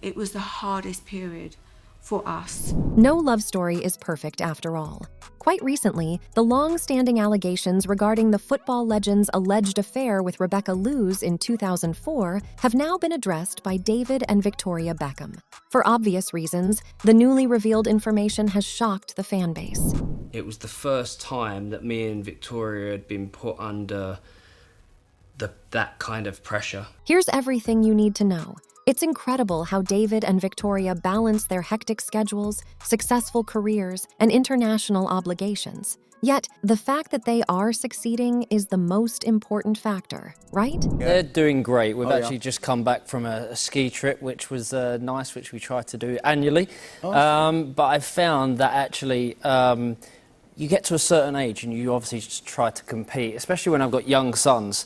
It was the hardest period for us. No love story is perfect after all. Quite recently, the long-standing allegations regarding the football legend's alleged affair with Rebecca Luz in 2004 have now been addressed by David and Victoria Beckham. For obvious reasons, the newly revealed information has shocked the fan base. It was the first time that me and Victoria had been put under that kind of pressure. Here's everything you need to know. It's incredible how David and Victoria balance their hectic schedules, successful careers, and international obligations. Yet, the fact that they are succeeding is the most important factor, right? They're doing great. We've actually just come back from a ski trip, which was nice, which we try to do annually. But I found that actually you get to a certain age and you obviously just try to compete, especially when I've got young sons.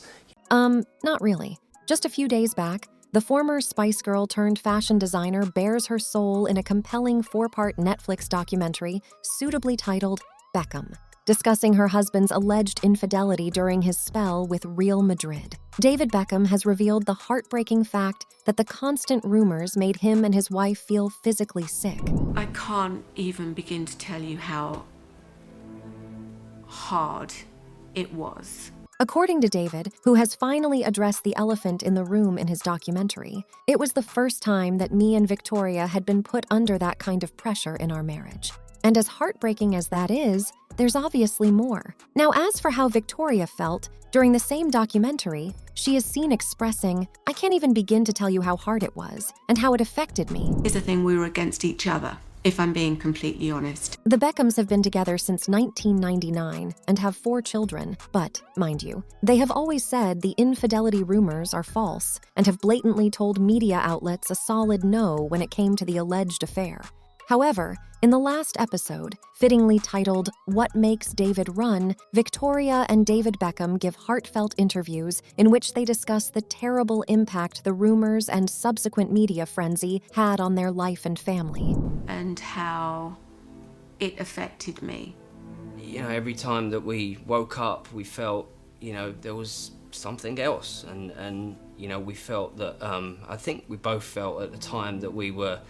Not really. Just a few days back, the former Spice Girl turned fashion designer bares her soul in a compelling 4-part Netflix documentary suitably titled Beckham, discussing her husband's alleged infidelity during his spell with Real Madrid. David Beckham has revealed the heartbreaking fact that the constant rumors made him and his wife feel physically sick. I can't even begin to tell you how hard it was. According to David, who has finally addressed the elephant in the room in his documentary, it was the first time that me and Victoria had been put under that kind of pressure in our marriage. And as heartbreaking as that is, there's obviously more. Now, as for how Victoria felt, during the same documentary, she is seen expressing, "I can't even begin to tell you how hard it was and how it affected me." It's a thing we were against each other, if I'm being completely honest. The Beckhams have been together since 1999 and have 4 children, but, mind you, they have always said the infidelity rumors are false and have blatantly told media outlets a solid no when it came to the alleged affair. However, in the last episode, fittingly titled What Makes David Run, Victoria and David Beckham give heartfelt interviews in which they discuss the terrible impact the rumors and subsequent media frenzy had on their life and family. And how it affected me. You know, every time that we woke up, we felt, there was something else. And we felt that, I think we both felt at the time that we were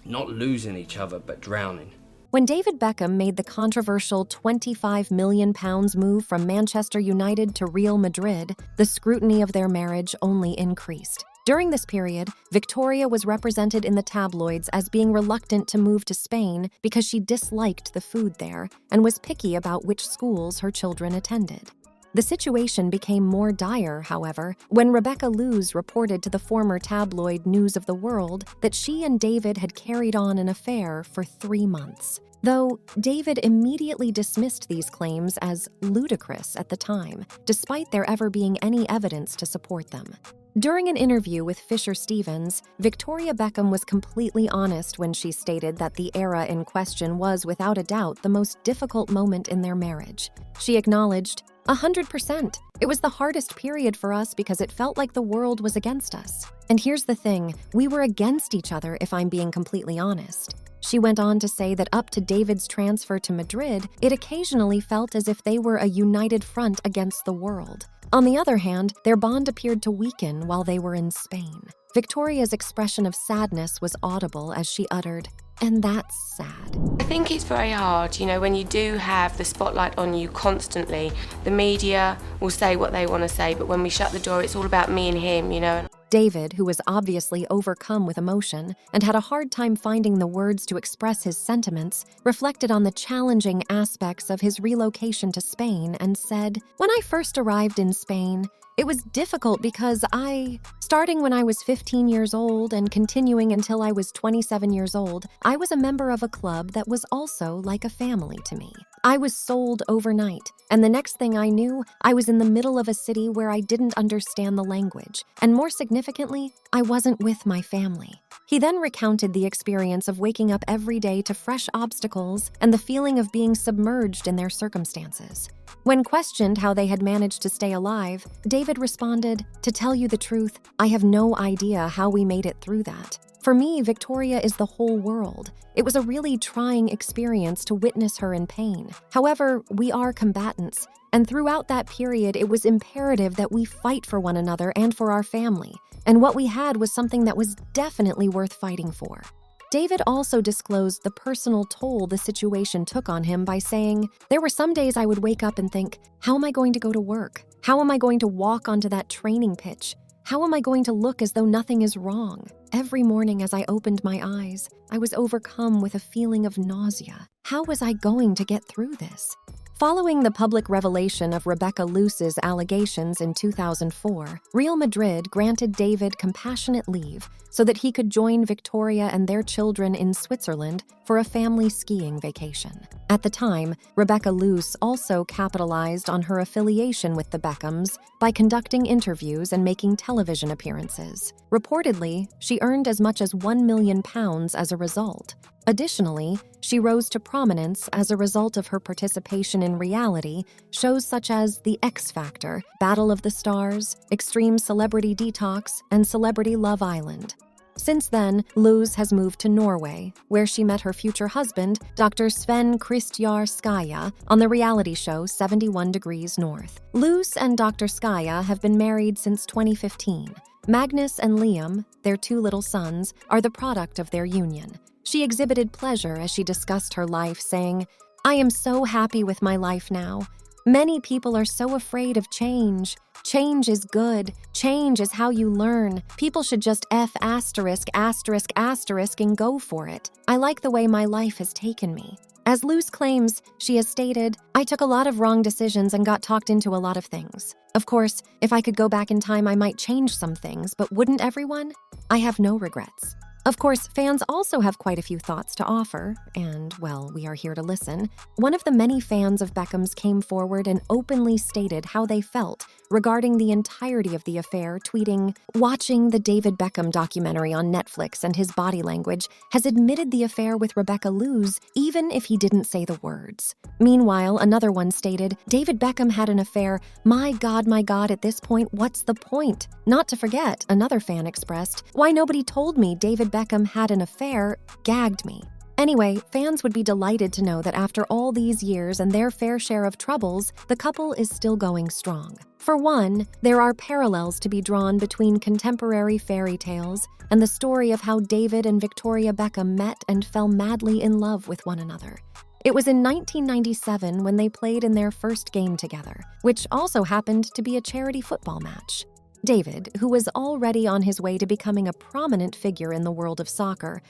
not losing each other, but drowning. When David Beckham made the controversial £25 million move from Manchester United to Real Madrid, the scrutiny of their marriage only increased. During this period, Victoria was represented in the tabloids as being reluctant to move to Spain because she disliked the food there and was picky about which schools her children attended. The situation became more dire, however, when Rebecca Luz reported to the former tabloid News of the World that she and David had carried on an affair for 3 months. Though David immediately dismissed these claims as ludicrous at the time, despite there ever being any evidence to support them. During an interview with Fisher Stevens, Victoria Beckham was completely honest when she stated that the era in question was, without a doubt, the most difficult moment in their marriage. She acknowledged, 100%. It was the hardest period for us because it felt like the world was against us. And here's the thing, we were against each other, if I'm being completely honest. She went on to say that up to David's transfer to Madrid, it occasionally felt as if they were a united front against the world. On the other hand, their bond appeared to weaken while they were in Spain. Victoria's expression of sadness was audible as she uttered, "And that's sad." I think it's very hard, when you do have the spotlight on you constantly. The media will say what they want to say, but when we shut the door, it's all about me and him, David, who was obviously overcome with emotion and had a hard time finding the words to express his sentiments, reflected on the challenging aspects of his relocation to Spain and said, "When I first arrived in Spain, it was difficult because starting when I was 15 years old and continuing until I was 27 years old, I was a member of a club that was also like a family to me. I was sold overnight, and the next thing I knew, I was in the middle of a city where I didn't understand the language, and more significantly, I wasn't with my family." He then recounted the experience of waking up every day to fresh obstacles and the feeling of being submerged in their circumstances. When questioned how they had managed to stay alive, David responded, "To tell you the truth, I have no idea how we made it through that. For me, Victoria is the whole world. It was a really trying experience to witness her in pain. However, we are combatants, and throughout that period, it was imperative that we fight for one another and for our family. and what we had was something that was definitely worth fighting for. David also disclosed the personal toll the situation took on him by saying, "There were some days I would wake up and think, how am I going to go to work? How am I going to walk onto that training pitch? How am I going to look as though nothing is wrong? Every morning as I opened my eyes, I was overcome with a feeling of nausea. How was I going to get through this?" Following the public revelation of Rebecca Luce's allegations in 2004, Real Madrid granted David compassionate leave so that he could join Victoria and their children in Switzerland for a family skiing vacation. At the time, Rebecca Luce also capitalized on her affiliation with the Beckhams by conducting interviews and making television appearances. Reportedly, she earned as much as £1 million as a result. Additionally, she rose to prominence as a result of her participation in reality shows such as The X Factor, Battle of the Stars, Extreme Celebrity Detox, and Celebrity Love Island. Since then, Luz has moved to Norway, where she met her future husband, Dr. Sven Kristjar Skaya, on the reality show 71 Degrees North. Luz and Dr. Skaya have been married since 2015. Magnus and Liam, their 2 little sons, are the product of their union. She exhibited pleasure as she discussed her life, saying, "I am so happy with my life now. Many people are so afraid of change. Change is good. Change is how you learn. People should just F*** and go for it. I like the way my life has taken me." As Luz claims, she has stated, "I took a lot of wrong decisions and got talked into a lot of things. Of course, if I could go back in time, I might change some things, but wouldn't everyone? I have no regrets." Of course, fans also have quite a few thoughts to offer, and, well, we are here to listen. One of the many fans of Beckham's came forward and openly stated how they felt regarding the entirety of the affair, tweeting, "Watching the David Beckham documentary on Netflix and his body language has admitted the affair with Rebecca Luz, even if he didn't say the words." Meanwhile, another one stated, "David Beckham had an affair. My God, at this point, what's the point?" Not to forget, another fan expressed, "Why nobody told me David Beckham had an affair gagged me." Anyway, fans would be delighted to know that after all these years and their fair share of troubles, the couple is still going strong. For one, there are parallels to be drawn between contemporary fairy tales and the story of how David and Victoria Beckham met and fell madly in love with one another. It was in 1997 when they played in their first game together, which also happened to be a charity football match. David, who was already on his way to becoming a prominent figure in the world of soccer,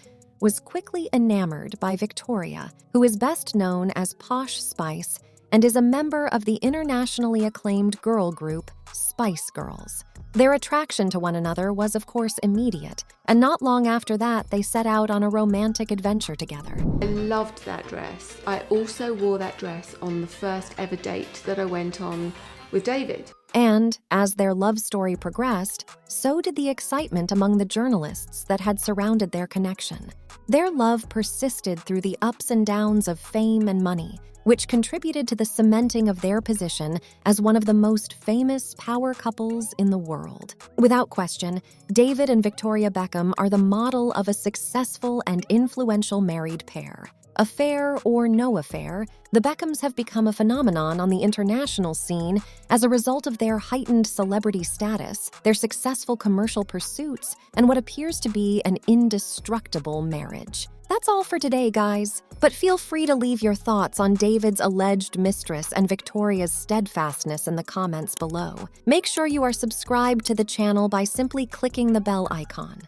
was quickly enamored by Victoria, who is best known as Posh Spice and is a member of the internationally acclaimed girl group Spice Girls. Their attraction to one another was, of course, immediate, and not long after that, they set out on a romantic adventure together. I loved that dress. I also wore that dress on the first ever date that I went on with David. And, as their love story progressed, so did the excitement among the journalists that had surrounded their connection. Their love persisted through the ups and downs of fame and money, which contributed to the cementing of their position as one of the most famous power couples in the world. Without question, David and Victoria Beckham are the model of a successful and influential married pair. Affair or no affair, the Beckhams have become a phenomenon on the international scene as a result of their heightened celebrity status, their successful commercial pursuits, and what appears to be an indestructible marriage. That's all for today, guys. But feel free to leave your thoughts on David's alleged mistress and Victoria's steadfastness in the comments below. Make sure you are subscribed to the channel by simply clicking the bell icon.